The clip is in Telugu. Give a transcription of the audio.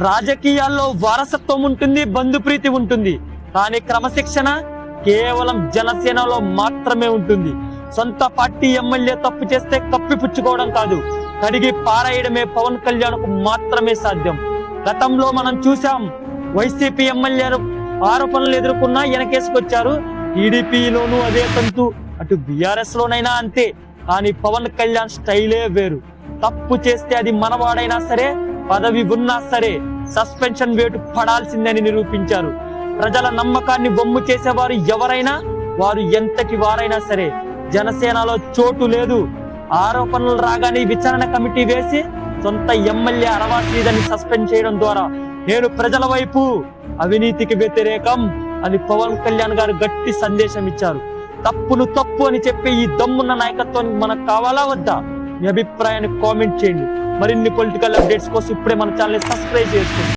రాజకీయాల్లో వారసత్వం ఉంటుంది, బంధుప్రీతి ఉంటుంది, కానీ క్రమశిక్షణ కేవలం జనసేనలో మాత్రమే ఉంటుంది. సొంత పార్టీ ఎమ్మెల్యే తప్పు చేస్తే కప్పిపుచ్చుకోవడం కాదు, కడిగి పారేయడమే పవన్ కళ్యాణ్కు మాత్రమే సాధ్యం. గతంలో మనం చూసాం, వైసీపీ ఎమ్మెల్యేలు ఆరోపణలు ఎదుర్కొన్నా వెనకేసుకొచ్చారు. టీడీపీలోనూ అదే తంతు, అటు బీఆర్ఎస్ లోనైనా అంతే. కానీ పవన్ కళ్యాణ్ స్టైలే వేరు. తప్పు చేస్తే అది మనవాడైనా సరే, పదవి ఉన్నా సరే సస్పెన్షన్ వేటు పడాల్సిందని నిరూపించారు. ప్రజల నమ్మకాన్ని వమ్ము చేసేవారు ఎవరైనా, వారు ఎంతటి వారైనా సరే జనసేనలో చోటు లేదు. ఆరోపణలు రాగానే విచారణ కమిటీ వేసి సొంత ఎమ్మెల్యే అరవాసీదని సస్పెండ్ చేయడం ద్వారా నేను ప్రజల వైపు, అవినీతికి వ్యతిరేకం అని పవన్ కళ్యాణ్ గారు గట్టి సందేశం ఇచ్చారు. తప్పును తప్పు అని చెప్పే ఈ దమ్మున్న నాయకత్వానికి మనకు కావాలా వద్దా? మీ అభిప్రాయాన్ని కామెంట్ చేయండి. మరిన్ని పొలిటికల్ అప్డేట్స్ కోసం ఇప్పుడే మన ఛానల్ సబ్స్క్రైబ్ చేసుకోండి.